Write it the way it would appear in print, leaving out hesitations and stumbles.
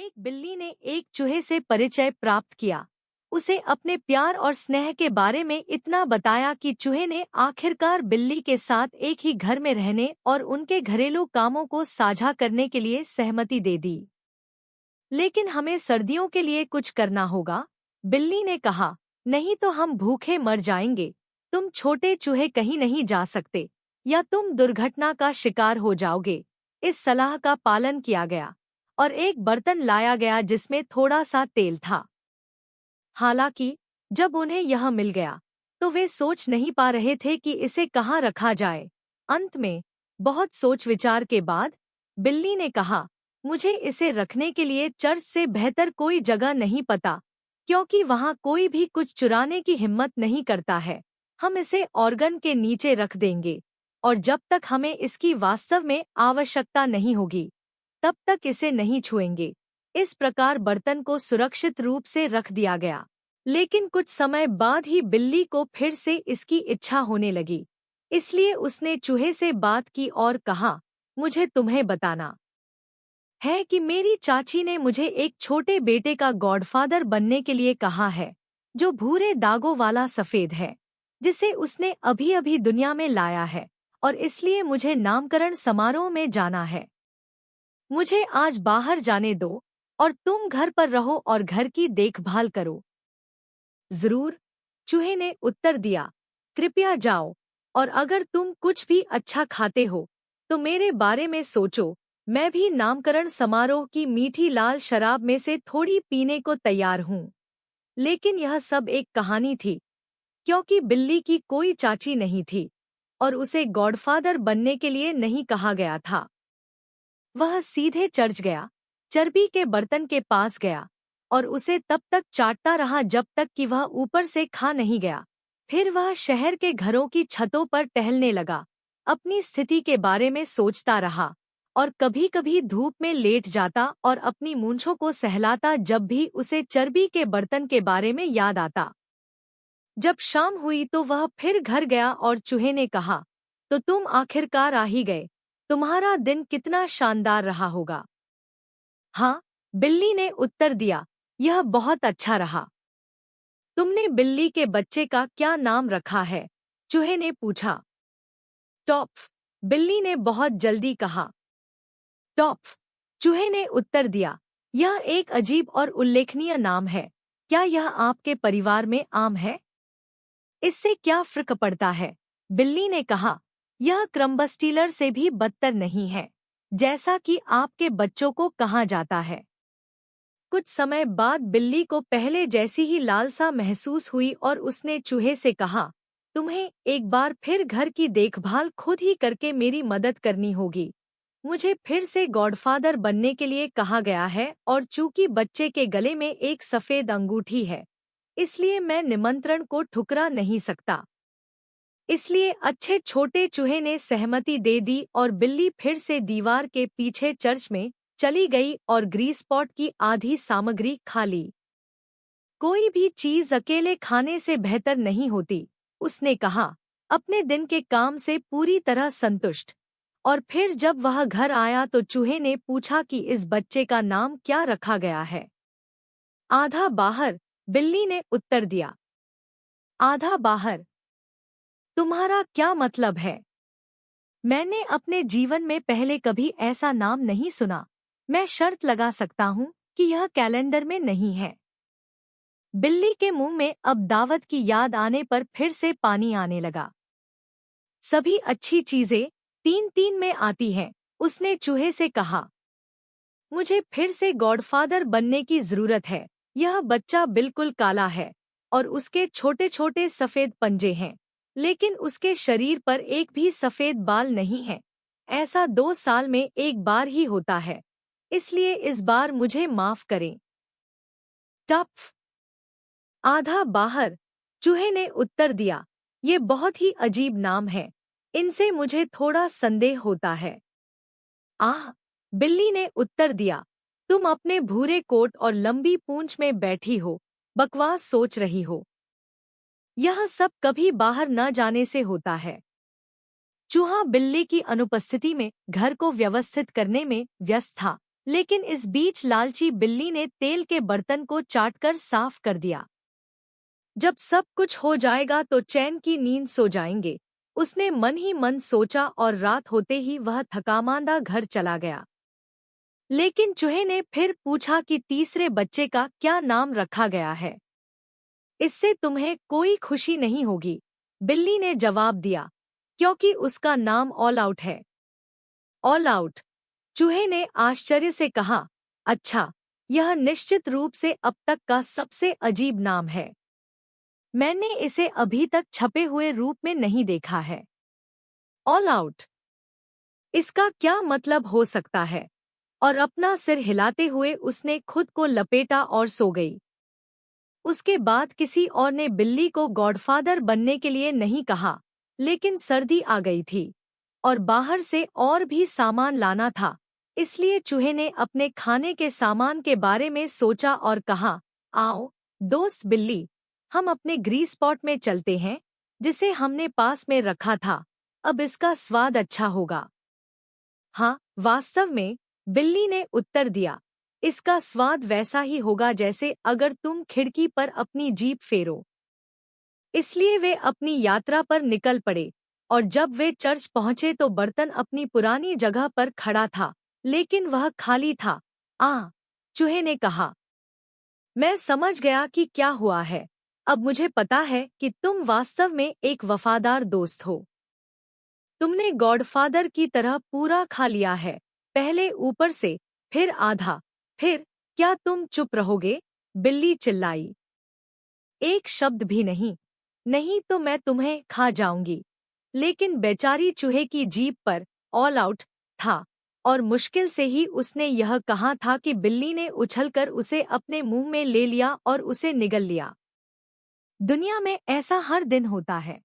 एक बिल्ली ने एक चूहे से परिचय प्राप्त किया। उसे अपने प्यार और स्नेह के बारे में इतना बताया कि चूहे ने आखिरकार बिल्ली के साथ एक ही घर में रहने और उनके घरेलू कामों को साझा करने के लिए सहमति दे दी। लेकिन हमें सर्दियों के लिए कुछ करना होगा, बिल्ली ने कहा, नहीं तो हम भूखे मर जाएंगे। तुम छोटे चूहे कहीं नहीं जा सकते या तुम दुर्घटना का शिकार हो जाओगे। इस सलाह का पालन किया गया और एक बर्तन लाया गया जिसमें थोड़ा सा तेल था। हालांकि जब उन्हें यह मिल गया तो वे सोच नहीं पा रहे थे कि इसे कहाँ रखा जाए। अंत में बहुत सोच विचार के बाद बिल्ली ने कहा, मुझे इसे रखने के लिए चर्च से बेहतर कोई जगह नहीं पता, क्योंकि वहाँ कोई भी कुछ चुराने की हिम्मत नहीं करता है। हम इसे ऑर्गन के नीचे रख देंगे और जब तक हमें इसकी वास्तव में आवश्यकता नहीं होगी तब तक इसे नहीं छुएंगे। इस प्रकार बर्तन को सुरक्षित रूप से रख दिया गया। लेकिन कुछ समय बाद ही बिल्ली को फिर से इसकी इच्छा होने लगी, इसलिए उसने चूहे से बात की और कहा, मुझे तुम्हें बताना है कि मेरी चाची ने मुझे एक छोटे बेटे का गॉडफादर बनने के लिए कहा है, जो भूरे दागों वाला सफेद है, जिसे उसने अभी अभी दुनिया में लाया है, और इसलिए मुझे नामकरण समारोह में जाना है। मुझे आज बाहर जाने दो और तुम घर पर रहो और घर की देखभाल करो। जरूर, चूहे ने उत्तर दिया, कृपया जाओ, और अगर तुम कुछ भी अच्छा खाते हो तो मेरे बारे में सोचो। मैं भी नामकरण समारोह की मीठी लाल शराब में से थोड़ी पीने को तैयार हूँ। लेकिन यह सब एक कहानी थी, क्योंकि बिल्ली की कोई चाची नहीं थी और उसे गॉडफादर बनने के लिए नहीं कहा गया था। वह सीधे चर्च गया, चर्बी के बर्तन के पास गया और उसे तब तक चाटता रहा जब तक कि वह ऊपर से खा नहीं गया। फिर वह शहर के घरों की छतों पर टहलने लगा, अपनी स्थिति के बारे में सोचता रहा और कभी-कभी धूप में लेट जाता और अपनी मूंछों को सहलाता जब भी उसे चर्बी के बर्तन के बारे में याद आता। जब शाम हुई तो वह फिर घर गया और चूहे ने कहा, तो तुम आखिरकार आ ही गए। तुम्हारा दिन कितना शानदार रहा होगा। हाँ, बिल्ली ने उत्तर दिया, यह बहुत अच्छा रहा। तुमने बिल्ली के बच्चे का क्या नाम रखा है? चूहे ने पूछा। टॉफ, बिल्ली ने बहुत जल्दी कहा। टॉफ, चूहे ने उत्तर दिया, यह एक अजीब और उल्लेखनीय नाम है। क्या यह आपके परिवार में आम है? इससे क्या फर्क पड़ता है? बिल्ली ने कहा, यह क्रम्बस्टीलर से भी बदतर नहीं है, जैसा कि आपके बच्चों को कहा जाता है। कुछ समय बाद बिल्ली को पहले जैसी ही लालसा महसूस हुई और उसने चूहे से कहा, तुम्हें एक बार फिर घर की देखभाल खुद ही करके मेरी मदद करनी होगी। मुझे फिर से गॉडफादर बनने के लिए कहा गया है और चूंकि बच्चे के गले में एक सफेद अंगूठी है, इसलिए मैं निमंत्रण को ठुकरा नहीं सकता। इसलिए अच्छे छोटे चूहे ने सहमति दे दी और बिल्ली फिर से दीवार के पीछे चर्च में चली गई और ग्रीस पॉट की आधी सामग्री खा ली। कोई भी चीज अकेले खाने से बेहतर नहीं होती, उसने कहा, अपने दिन के काम से पूरी तरह संतुष्ट। और फिर जब वह घर आया तो चूहे ने पूछा कि इस बच्चे का नाम क्या रखा गया है। आधा बाहर, बिल्ली ने उत्तर दिया। आधा बाहर? तुम्हारा क्या मतलब है? मैंने अपने जीवन में पहले कभी ऐसा नाम नहीं सुना। मैं शर्त लगा सकता हूँ कि यह कैलेंडर में नहीं है। बिल्ली के मुंह में अब दावत की याद आने पर फिर से पानी आने लगा। सभी अच्छी चीजें 3-3 में आती हैं, उसने चूहे से कहा। मुझे फिर से गॉडफादर बनने की जरूरत है। यह बच्चा बिल्कुल काला है और उसके छोटे छोटे सफेद पंजे हैं, लेकिन उसके शरीर पर एक भी सफेद बाल नहीं है। ऐसा 2 साल में एक बार ही होता है, इसलिए इस बार मुझे माफ करें। टफ, आधा बाहर, चूहे ने उत्तर दिया, ये बहुत ही अजीब नाम है। इनसे मुझे थोड़ा संदेह होता है। आह, बिल्ली ने उत्तर दिया, तुम अपने भूरे कोट और लंबी पूंछ में बैठी हो, बकवास सोच रही हो। यह सब कभी बाहर न जाने से होता है। चूहा बिल्ली की अनुपस्थिति में घर को व्यवस्थित करने में व्यस्त था, लेकिन इस बीच लालची बिल्ली ने तेल के बर्तन को चाटकर साफ कर दिया। जब सब कुछ हो जाएगा तो चैन की नींद सो जाएंगे, उसने मन ही मन सोचा और रात होते ही वह थकामांदा घर चला गया। लेकिन चूहे ने फिर पूछा कि तीसरे बच्चे का क्या नाम रखा गया है? इससे तुम्हें कोई खुशी नहीं होगी, बिल्ली ने जवाब दिया, क्योंकि उसका नाम ऑल आउट है। All out? चूहे ने आश्चर्य से कहा, अच्छा, यह निश्चित रूप से अब तक का सबसे अजीब नाम है। मैंने इसे अभी तक छपे हुए रूप में नहीं देखा है। ऑल आउट, इसका क्या मतलब हो सकता है? और अपना सिर हिलाते हुए उसने खुद को लपेटा और सो गई। उसके बाद किसी और ने बिल्ली को गॉडफादर बनने के लिए नहीं कहा, लेकिन सर्दी आ गई थी और बाहर से और भी सामान लाना था, इसलिए चूहे ने अपने खाने के सामान के बारे में सोचा और कहा, आओ दोस्त बिल्ली, हम अपने ग्रीस पॉट में चलते हैं, जिसे हमने पास में रखा था। अब इसका स्वाद अच्छा होगा। हाँ, वास्तव में, बिल्ली ने उत्तर दिया, इसका स्वाद वैसा ही होगा जैसे अगर तुम खिड़की पर अपनी जीभ फेरो। इसलिए वे अपनी यात्रा पर निकल पड़े, और जब वे चर्च पहुंचे तो बर्तन अपनी पुरानी जगह पर खड़ा था, लेकिन वह खाली था। चूहे ने कहा, मैं समझ गया कि क्या हुआ है। अब मुझे पता है कि तुम वास्तव में एक वफादार दोस्त हो। तुमने गॉडफादर की तरह पूरा खा लिया है, पहले ऊपर से, फिर आधा, फिर। क्या तुम चुप रहोगे? बिल्ली चिल्लाई। एक शब्द भी नहीं, नहीं तो मैं तुम्हें खा जाऊंगी। लेकिन बेचारी चूहे की जीभ पर ऑल आउट था, और मुश्किल से ही उसने यह कहा था कि बिल्ली ने उछलकर उसे अपने मुंह में ले लिया और उसे निगल लिया। दुनिया में ऐसा हर दिन होता है।